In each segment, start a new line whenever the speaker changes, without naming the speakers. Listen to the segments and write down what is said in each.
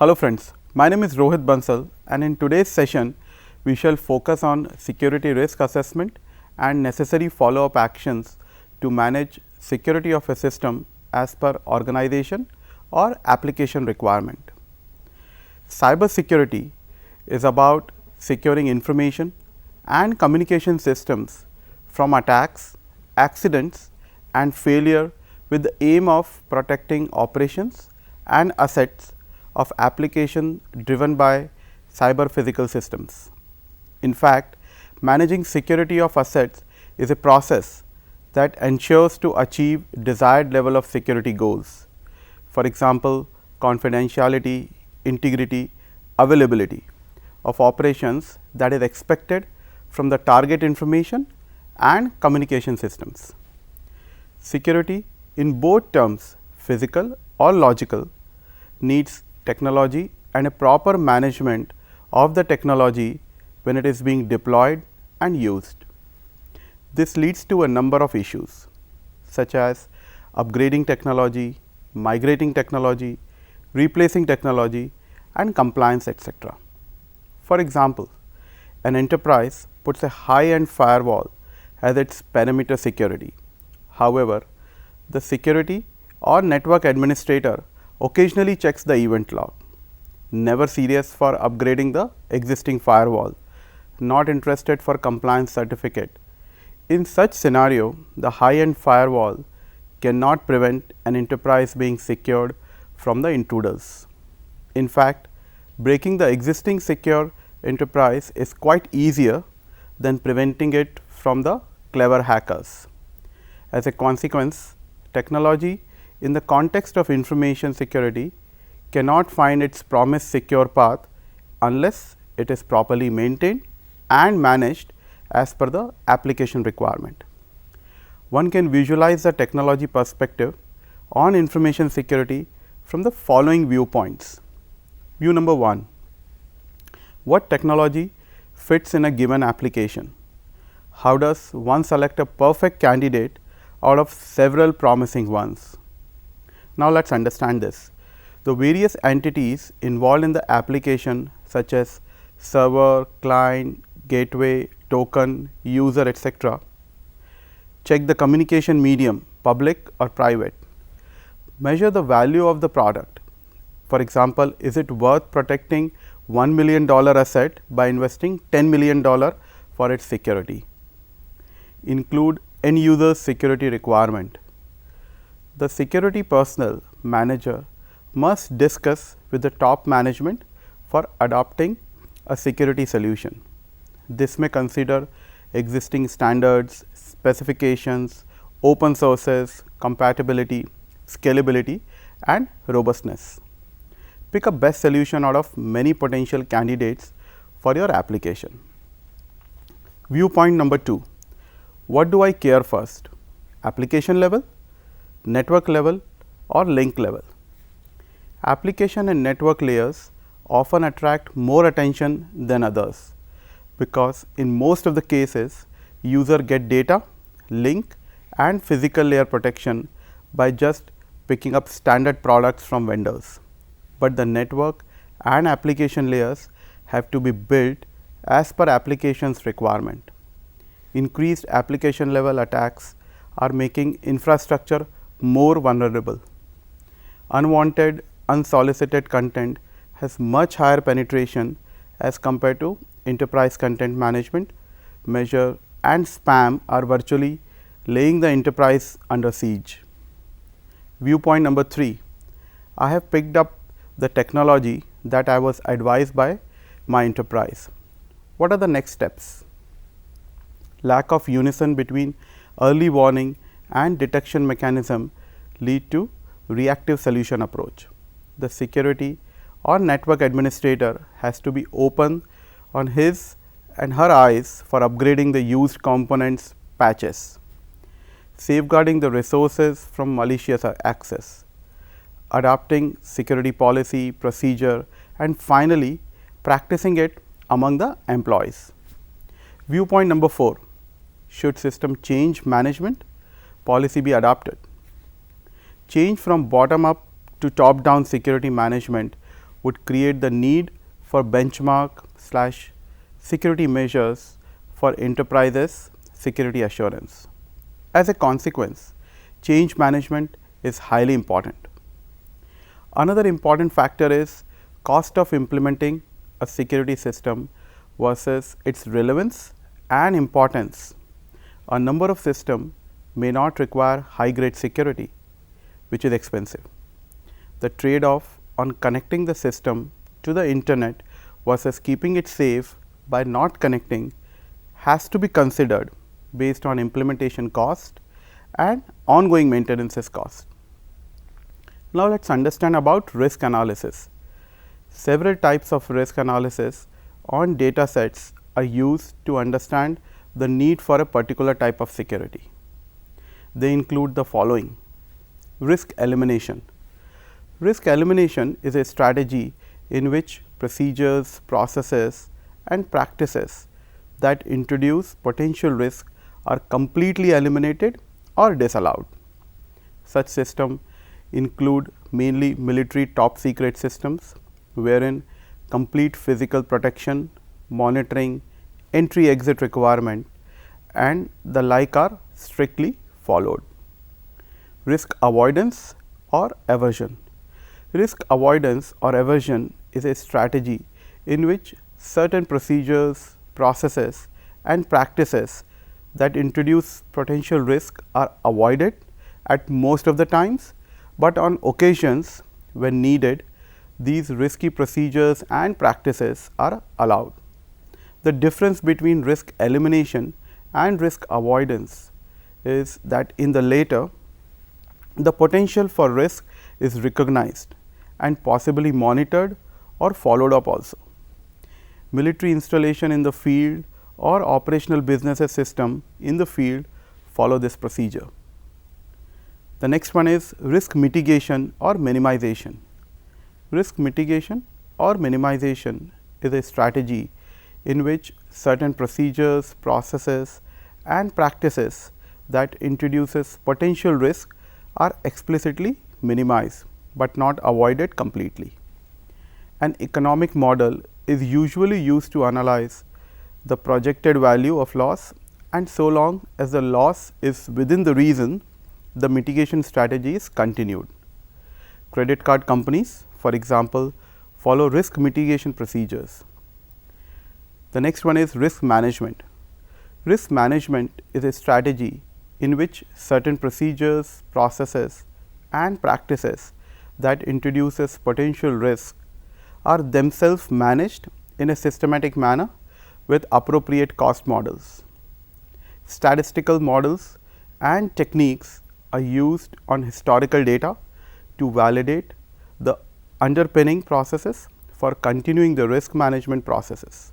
Hello friends, my name is Rohit Bansal and in today's session we shall focus on security risk assessment and necessary follow up actions to manage security of a system as per organization or application requirement. Cyber security is about securing information and communication systems from attacks, accidents and failure with the aim of protecting operations and assets of application driven by cyber physical systems. In fact, managing security of assets is a process that ensures to achieve desired level of security goals. For example, confidentiality, integrity, availability of operations that is expected from the target information and communication systems. Security in both terms physical or logical needs technology and a proper management of the technology when it is being deployed and used. This leads to a number of issues such as upgrading technology, migrating technology, replacing technology and compliance etc. For example, an enterprise puts a high-end firewall as its perimeter security. However, the security or network administrator occasionally checks the event log, never serious for upgrading the existing firewall, not interested for compliance certificate. In such scenario, the high-end firewall cannot prevent an enterprise being secured from the intruders. In fact, breaking the existing secure enterprise is quite easier than preventing it from the clever hackers. As a consequence, technology in the context of information security cannot find its promised secure path unless it is properly maintained and managed as per the application requirement. One can visualize the technology perspective on information security from the following viewpoints. View number 1, what technology fits in a given application? How does one select a perfect candidate out of several promising ones? Now, let us understand this. The various entities involved in the application such as server, client, gateway, token, user etc. Check the communication medium, public or private. Measure the value of the product. For example, is it worth protecting $1 million asset by investing $10 million for its security? Include end user security requirement. The security personnel manager must discuss with the top management for adopting a security solution. This may consider existing standards, specifications, open sources, compatibility, scalability and robustness. Pick a best solution out of many potential candidates for your application. Viewpoint number 2, what do I care first? Application level, network level or link level? Application and network layers often attract more attention than others, because in most of the cases user get data, link and physical layer protection by just picking up standard products from vendors, but the network and application layers have to be built as per application's requirement. Increased application level attacks are making infrastructure more vulnerable. Unwanted, unsolicited content has much higher penetration as compared to enterprise content management measure, and spam are virtually laying the enterprise under siege. Viewpoint number 3, I have picked up the technology that I was advised by my enterprise. What are the next steps? Lack of unison between early warning and detection mechanism lead to reactive solution approach. The security or network administrator has to be open on his and her eyes for upgrading the used components patches, safeguarding the resources from malicious access, adopting security policy, procedure and finally, practicing it among the employees. Viewpoint number 4, should system change management policy be adopted? Change from bottom up to top down security management would create the need for benchmark/security measures for enterprises' security assurance. As a consequence, change management is highly important. Another important factor is cost of implementing a security system versus its relevance and importance. A number of systems may not require high grade security, which is expensive. The trade off on connecting the system to the internet versus keeping it safe by not connecting has to be considered based on implementation cost and ongoing maintenance cost. Now, let us understand about risk analysis. Several types of risk analysis on data sets are used to understand the need for a particular type of security. They include the following: risk elimination. Risk elimination is a strategy in which procedures, processes and practices that introduce potential risk are completely eliminated or disallowed. Such systems include mainly military top secret systems, wherein complete physical protection, monitoring, entry exit requirement and the like are strictly followed. Risk avoidance or aversion. Risk avoidance or aversion is a strategy in which certain procedures, processes and practices that introduce potential risk are avoided at most of the times, but on occasions when needed, these risky procedures and practices are allowed. The difference between risk elimination and risk avoidance is that in the latter, the potential for risk is recognized and possibly monitored or followed up also. Military installation in the field or operational business system in the field follow this procedure. The next one is risk mitigation or minimization. Risk mitigation or minimization is a strategy in which certain procedures, processes and practices that introduces potential risk are explicitly minimized, but not avoided completely. An economic model is usually used to analyze the projected value of loss, and so long as the loss is within the reason, the mitigation strategy is continued. Credit card companies, for example, follow risk mitigation procedures. The next one is risk management. Risk management is a strategy in which certain procedures, processes and practices that introduces potential risk are themselves managed in a systematic manner with appropriate cost models. Statistical models and techniques are used on historical data to validate the underpinning processes for continuing the risk management processes.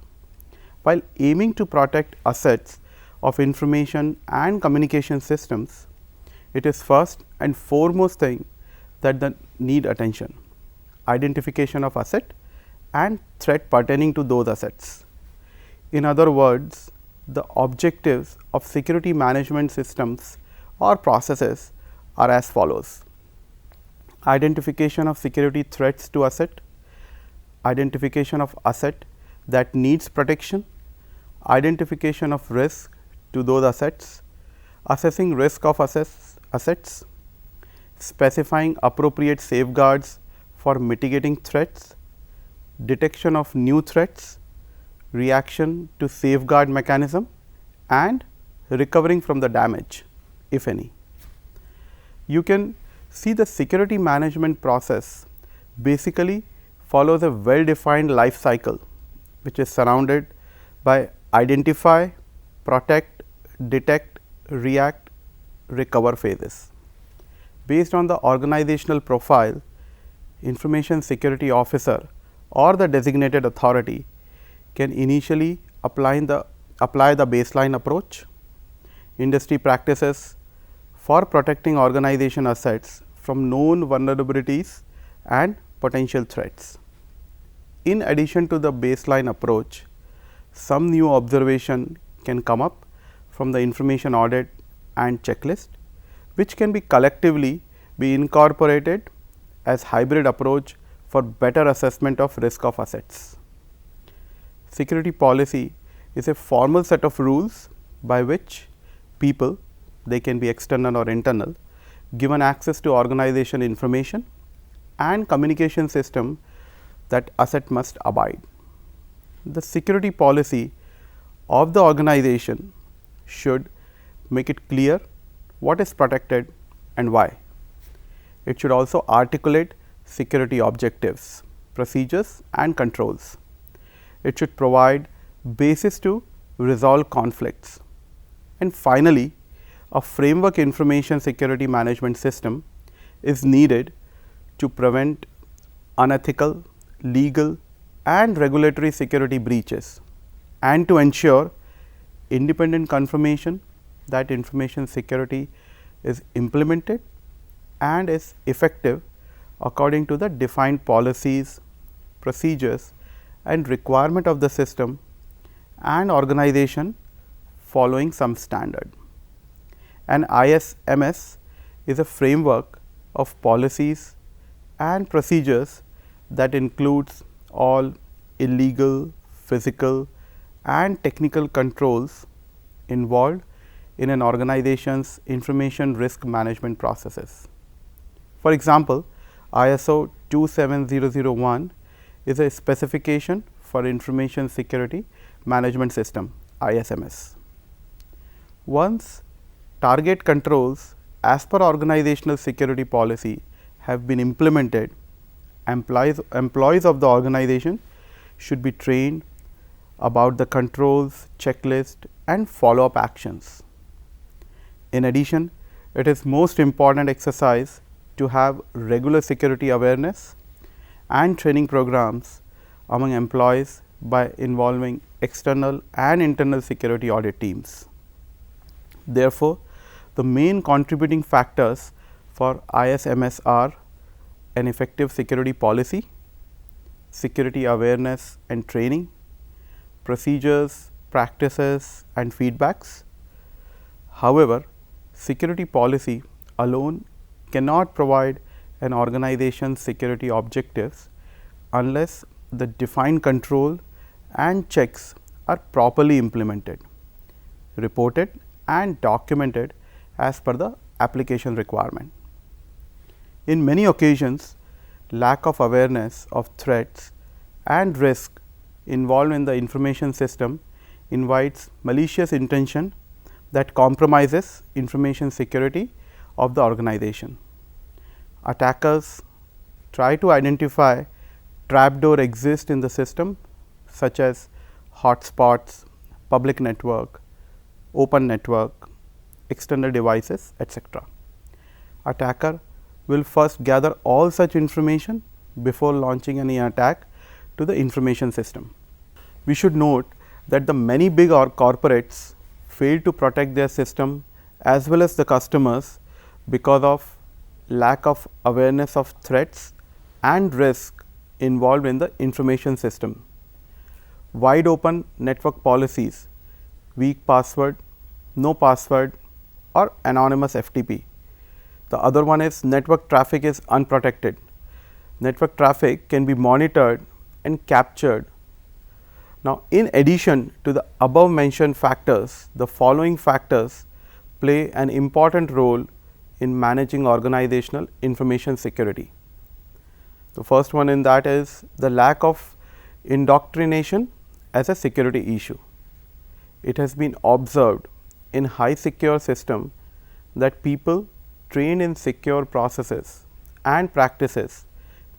While aiming to protect assets of information and communication systems, it is first and foremost thing that need attention: identification of asset and threat pertaining to those assets. In other words, the objectives of security management systems or processes are as follows: identification of security threats to asset, identification of asset that needs protection, identification of risk to those assets, assessing risk of assets, specifying appropriate safeguards for mitigating threats, detection of new threats, reaction to safeguard mechanism and recovering from the damage, if any. You can see the security management process basically follows a well defined life cycle, which is surrounded by identify, protect, detect, react, recover phases. Based on the organizational profile, information security officer or the designated authority can initially apply the baseline approach, industry practices for protecting organization assets from known vulnerabilities and potential threats. In addition to the baseline approach, some new observation can come up from the information audit and checklist, which can be collectively be incorporated as hybrid approach for better assessment of risk of assets. Security policy is a formal set of rules by which people, they can be external or internal, given access to organization information and communication system that asset must abide. The security policy of the organization should make it clear what is protected and why. It should also articulate security objectives, procedures and controls. It should provide basis to resolve conflicts. And finally, a framework information security management system is needed to prevent unethical, legal and regulatory security breaches, and to ensure independent confirmation that information security is implemented and is effective according to the defined policies, procedures and requirement of the system and organization following some standard. An ISMS is a framework of policies and procedures that includes all illegal, physical and technical controls involved in an organization's information risk management processes. For example, ISO 27001 is a specification for information security management system, ISMS. Once target controls as per organizational security policy have been implemented, employees of the organization should be trained about the controls, checklist and follow up actions. In addition, it is most important exercise to have regular security awareness and training programs among employees by involving external and internal security audit teams. Therefore, the main contributing factors for ISMS are an effective security policy, security awareness and training, procedures, practices and feedbacks. However, security policy alone cannot provide an organization's security objectives unless the defined control and checks are properly implemented, reported and documented as per the application requirement. In many occasions, lack of awareness of threats and risk involved in the information system invites malicious intention that compromises information security of the organization. Attackers try to identify trapdoor exist in the system such as hotspots, public network, open network, external devices, etc. Attacker will first gather all such information before launching any attack to the information system. We should note that the many big corporates fail to protect their system as well as the customers because of lack of awareness of threats and risk involved in the information system. Wide open network policies, weak password, no password or anonymous FTP. The other one is network traffic is unprotected. Network traffic can be monitored and captured. Now, in addition to the above mentioned factors, the following factors play an important role in managing organizational information security. The first one in that is the lack of indoctrination as a security issue. It has been observed in high secure system that people trained in secure processes and practices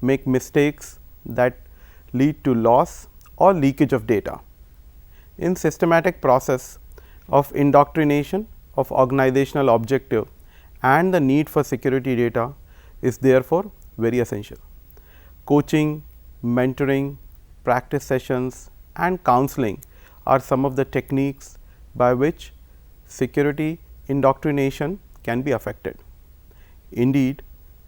make mistakes that lead to loss or leakage of data. In systematic process of indoctrination of organizational objective and the need for security data is therefore very essential. Coaching, mentoring, practice sessions and counseling are some of the techniques by which security indoctrination can be affected. Indeed,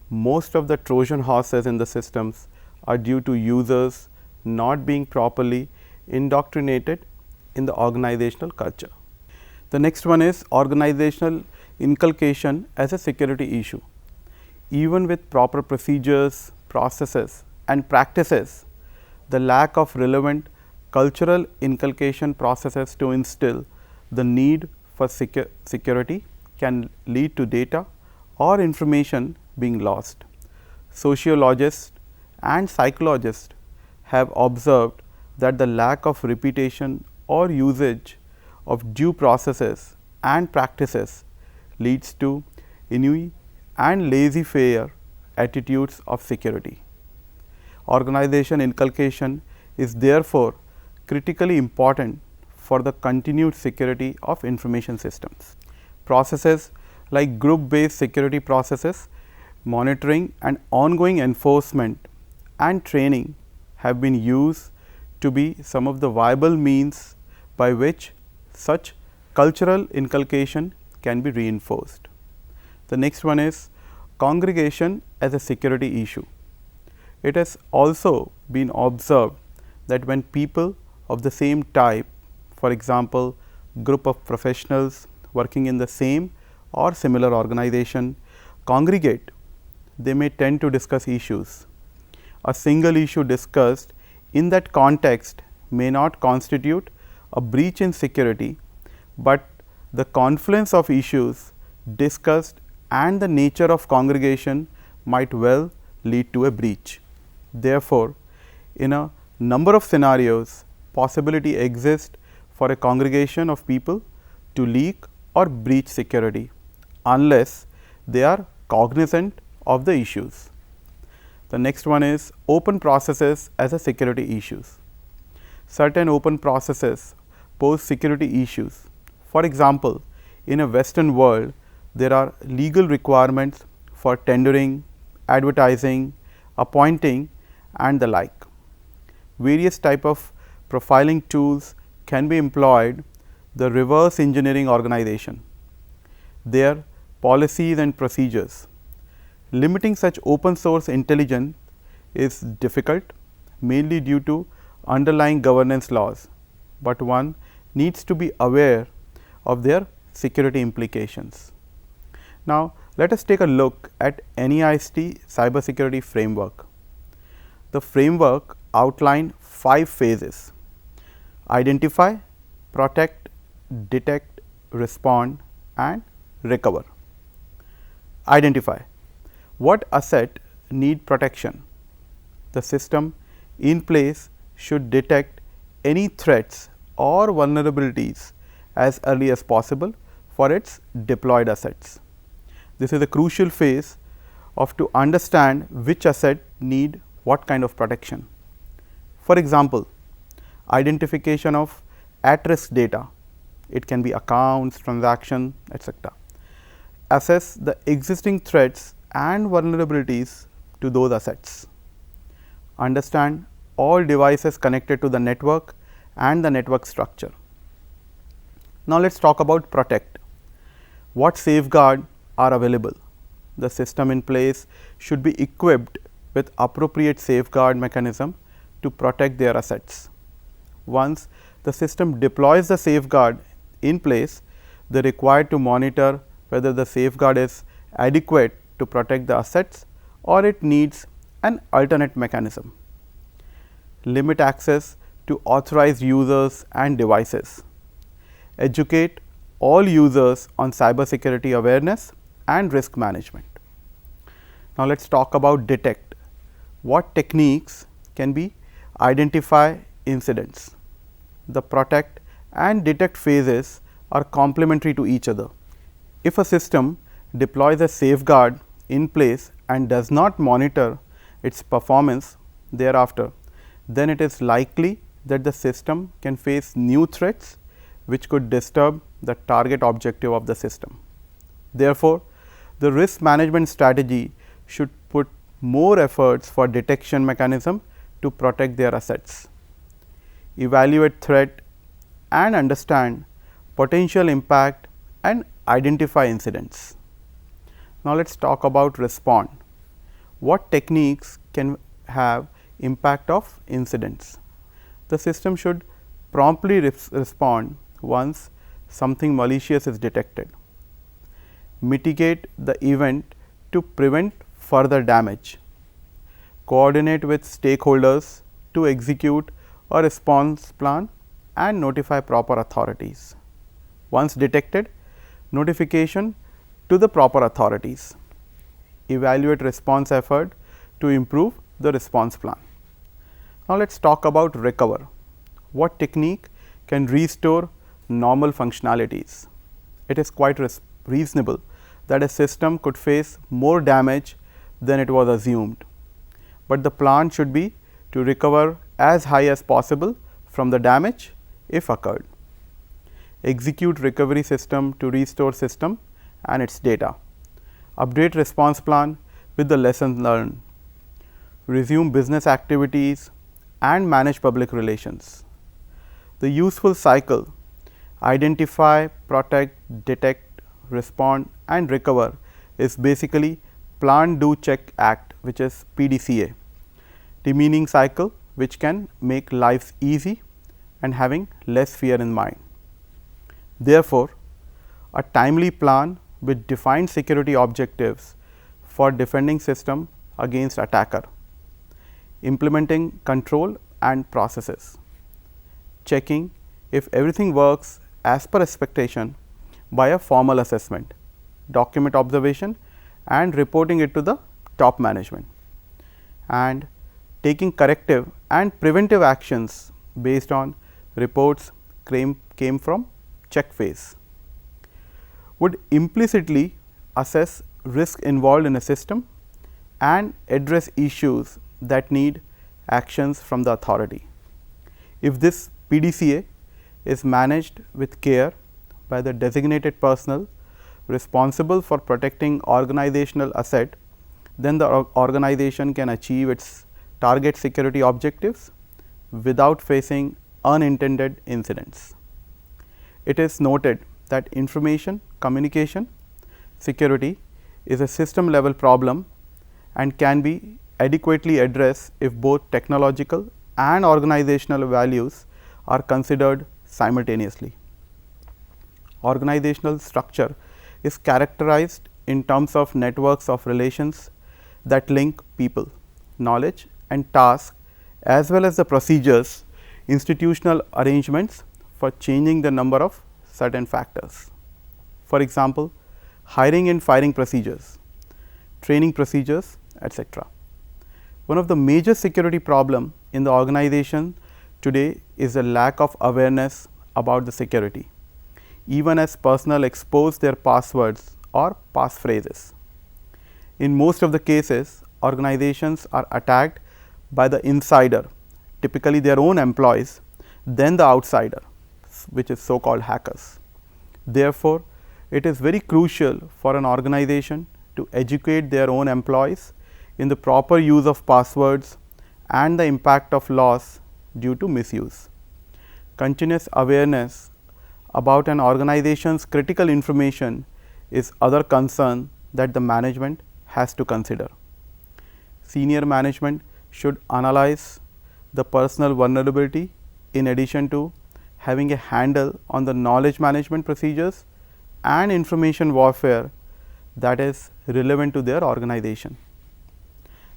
most of the Trojan horses in the systems are due to users not being properly indoctrinated in the organizational culture. The next one is organizational inculcation as a security issue. Even with proper procedures, processes and practices, the lack of relevant cultural inculcation processes to instill the need for security can lead to data or information being lost. Sociologists and psychologists have observed that the lack of repetition or usage of due processes and practices leads to ennui and laissez-faire attitudes of security. Organization inculcation is therefore critically important for the continued security of information systems. Processes like group based security processes, monitoring and ongoing enforcement and training have been used to be some of the viable means by which such cultural inculcation can be reinforced. The next one is congregation as a security issue. It has also been observed that when people of the same type, for example, group of professionals working in the same or similar organization congregate, they may tend to discuss issues. A single issue discussed in that context may not constitute a breach in security, but the confluence of issues discussed and the nature of congregation might well lead to a breach. Therefore, in a number of scenarios, possibility exists for a congregation of people to leak or breach security, unless they are cognizant of the issues. The next one is open processes as a security issues. Certain open processes pose security issues. For example, in a Western world, there are legal requirements for tendering, advertising, appointing and the like. Various type of profiling tools can be employed. The reverse engineering organization, their policies and procedures. Limiting such open source intelligence is difficult, mainly due to underlying governance laws, but one needs to be aware of their security implications. Now, let us take a look at NIST cybersecurity framework. The framework outlines 5 phases: identify, protect, detect, respond and recover. Identify: what asset need protection? The system in place should detect any threats or vulnerabilities as early as possible for its deployed assets. This is a crucial phase of to understand which asset need what kind of protection. For example, identification of at-risk data, it can be accounts, transaction, etc. Assess the existing threats and vulnerabilities to those assets. Understand all devices connected to the network and the network structure. Now, let us talk about protect. What safeguards are available? The system in place should be equipped with appropriate safeguard mechanism to protect their assets. Once the system deploys the safeguard in place, they are required to monitor whether the safeguard is adequate to protect the assets or it needs an alternate mechanism. Limit access to authorized users and devices. Educate all users on cybersecurity awareness and risk management. Now, let us talk about detect. What techniques can be identify incidents? The protect and detect phases are complementary to each other. If a system deploys a safeguard in place and does not monitor its performance thereafter, then it is likely that the system can face new threats which could disturb the target objective of the system. Therefore, the risk management strategy should put more efforts for detection mechanism to protect their assets. Evaluate threat and understand potential impact and identify incidents. Now, let us talk about respond. What techniques can have impact of incidents? The system should promptly respond once something malicious is detected. Mitigate the event to prevent further damage. coordinate with stakeholders to execute a response plan and notify proper authorities. Once detected, notification to the proper authorities. Evaluate response effort to improve the response plan. Now, let us talk about recover. What technique can restore normal functionalities? It is quite reasonable that a system could face more damage than it was assumed, but the plan should be to recover as high as possible from the damage if occurred. Execute recovery system to restore system and its data. Update response plan with the lessons learned. Resume business activities and manage public relations. The useful cycle: identify, protect, detect, respond and recover is basically plan, do, check, act, which is PDCA, demeaning cycle which can make life easy and having less fear in mind. Therefore, a timely plan with defined security objectives for defending system against attacker. Implementing control and processes. Checking if everything works as per expectation by a formal assessment, document observation and reporting it to the top management, and taking corrective and preventive actions based on reports came from check phase. Would implicitly assess risk involved in a system and address issues that need actions from the authority. If this PDCA is managed with care by the designated personnel responsible for protecting organizational asset, then the organization can achieve its target security objectives without facing unintended incidents. It is noted that information communication security is a system level problem and can be adequately addressed if both technological and organizational values are considered simultaneously. Organizational structure is characterized in terms of networks of relations that link people, knowledge and tasks, as well as the procedures, institutional arrangements for changing the number of certain factors. For example, hiring and firing procedures, training procedures, etc. One of the major security problem in the organization today is the lack of awareness about the security, even as personnel expose their passwords or passphrases. In most of the cases, organizations are attacked by the insider, typically their own employees, then the outsider, which is so called hackers. Therefore, it is very crucial for an organization to educate their own employees in the proper use of passwords and the impact of loss due to misuse. Continuous awareness about an organization's critical information is other concern that the management has to consider. Senior management should analyze the personal vulnerability in addition to having a handle on the knowledge management procedures and information warfare that is relevant to their organization.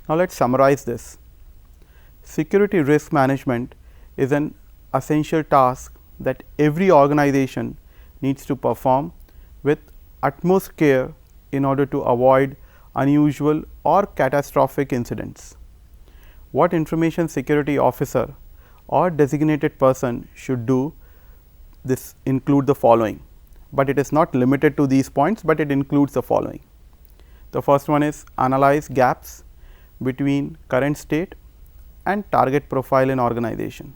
Now, let us summarize this. Security risk management is an essential task that every organization needs to perform with utmost care in order to avoid unusual or catastrophic incidents. What information security officer or designated person should do, this include the following, but it is not limited to these points, but it includes the following. The first one is analyze gaps between current state and target profile in organization.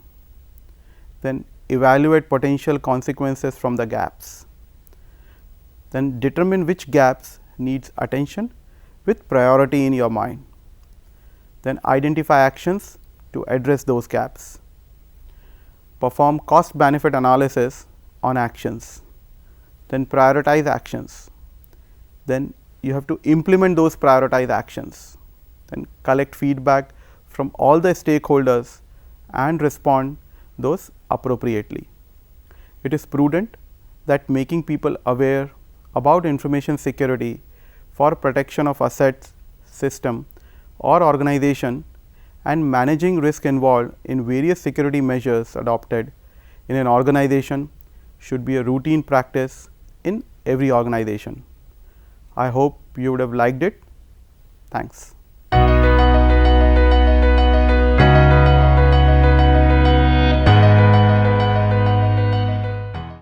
Then evaluate potential consequences from the gaps. Then determine which gaps needs attention with priority in your mind. Then identify actions to address those gaps. Perform cost benefit analysis on actions. Then prioritize actions. Then you have to implement those prioritized actions. Then collect feedback from all the stakeholders and respond those appropriately. It is prudent that making people aware about information security for protection of assets, system or organization and managing risk involved in various security measures adopted in an organization should be a routine practice in every organization. I hope you would have liked it. Thanks.